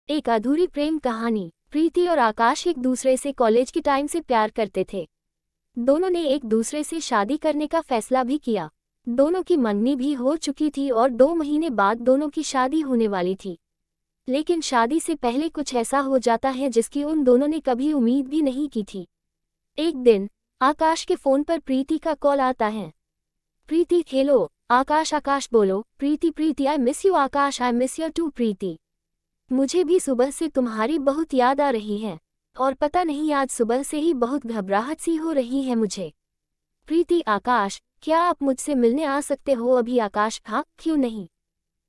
एक अधूरी प्रेम कहानी। प्रीति और आकाश एक दूसरे से कॉलेज के टाइम से प्यार करते थे। दोनों ने एक दूसरे से शादी करने का फैसला भी किया। दोनों की मंगनी भी हो चुकी थी और 2 महीने बाद दोनों की शादी होने वाली थी। लेकिन शादी से पहले कुछ ऐसा हो जाता है जिसकी उन दोनों ने कभी उम्मीद भी नहीं की थी। एक दिन आकाश के फोन पर प्रीति का कॉल आता है। प्रीति हेलो आकाश। आकाश बोलो Preeti. Preeti I miss you Akash. I miss you too Preeti. मुझे भी सुबह से तुम्हारी बहुत याद आ रही है और पता नहीं आज सुबह से ही बहुत घबराहट सी हो रही है मुझे। प्रीति आकाश क्या आप मुझसे मिलने आ सकते हो अभी? आकाश हाँ क्यों नहीं,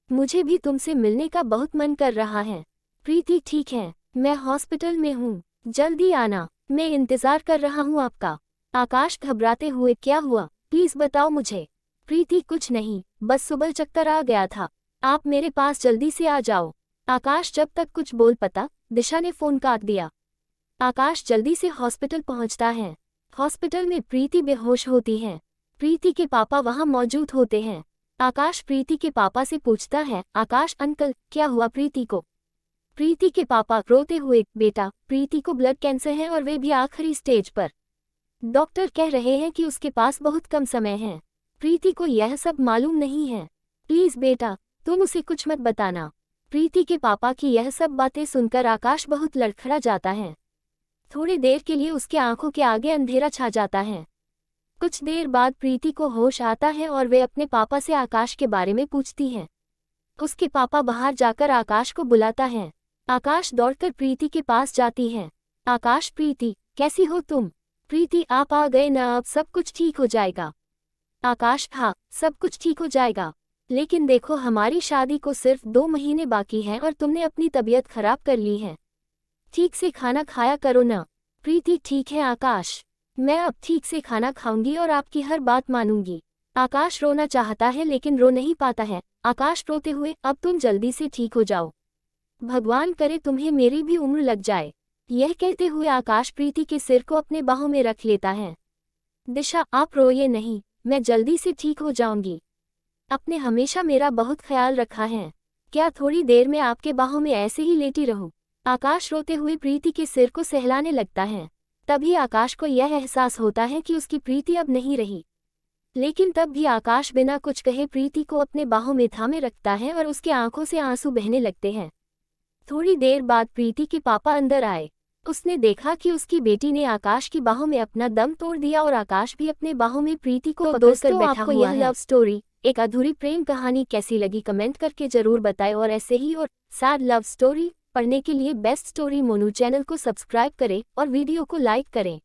मुझे भी तुमसे मिलने का बहुत मन कर रहा है। प्रीति ठीक है, मैं हॉस्पिटल में हूँ, जल्दी आना, मैं इंतजार कर रहा हूँ आपका। आकाश घबराते हुए क्या हुआ प्लीज बताओ मुझे। प्रीति कुछ नहीं, बस सुबह चक्कर आ गया था, आप मेरे पास जल्दी से आ जाओ। आकाश जब तक कुछ बोल पाता दिशा ने फोन काट दिया। आकाश जल्दी से हॉस्पिटल पहुंचता है। हॉस्पिटल में प्रीति बेहोश होती है। प्रीति के पापा वहां मौजूद होते हैं। आकाश प्रीति के पापा से पूछता है आकाश अंकल क्या हुआ प्रीति को? प्रीति के पापा रोते हुए बेटा प्रीति को ब्लड कैंसर है और वे भी आखिरी स्टेज पर। डॉक्टर कह रहे हैं कि उसके पास बहुत कम समय है। प्रीति को यह सब मालूम नहीं है, प्लीज बेटा तुम उसे कुछ मत बताना। प्रीति के पापा की यह सब बातें सुनकर आकाश बहुत लड़खड़ा जाता है। थोड़ी देर के लिए उसके आंखों के आगे अंधेरा छा जाता है। कुछ देर बाद प्रीति को होश आता है और वे अपने पापा से आकाश के बारे में पूछती है। उसके पापा बाहर जाकर आकाश को बुलाता है। आकाश दौड़कर प्रीति के पास जाती है। आकाश प्रीति कैसी हो तुम? प्रीति आप आ गए ना, अब सब कुछ ठीक हो जाएगा। आकाश हाँ सब कुछ ठीक हो जाएगा, लेकिन देखो हमारी शादी को सिर्फ 2 महीने बाकी हैं और तुमने अपनी तबीयत खराब कर ली है, ठीक से खाना खाया करो ना। प्रीति ठीक है आकाश, मैं अब ठीक से खाना खाऊंगी और आपकी हर बात मानूंगी। आकाश रोना चाहता है लेकिन रो नहीं पाता है। आकाश रोते हुए अब तुम जल्दी से ठीक हो जाओ, भगवान करे तुम्हें मेरी भी उम्र लग जाए। यह कहते हुए आकाश प्रीति के सिर को अपने बाहों में रख लेता है। दिशा आप रोइए नहीं, मैं जल्दी से ठीक हो जाऊंगी, आपने हमेशा मेरा बहुत ख्याल रखा है, क्या थोड़ी देर में आपके बाहों में ऐसे ही लेटी रहूं? आकाश रोते हुए प्रीति के सिर को सहलाने लगता है। तभी आकाश को यह एहसास होता है कि उसकी प्रीति अब नहीं रही, लेकिन तब भी आकाश बिना कुछ कहे प्रीति को अपने बाहों में थामे रखता है और उसके आंखों से आंसू बहने लगते हैं। थोड़ी देर बाद प्रीति के पापा अंदर आए। उसने देखा कि उसकी बेटी ने आकाश की बाहों में अपना दम तोड़ दिया और आकाश भी अपने बाहों में प्रीति को पकड़कर बैठा हुआ है। यह लव स्टोरी एक अधूरी प्रेम कहानी कैसी लगी कमेंट करके जरूर बताएं और ऐसे ही और सैड लव स्टोरी पढ़ने के लिए बेस्ट स्टोरी मोनू चैनल को सब्सक्राइब करें और वीडियो को लाइक करें।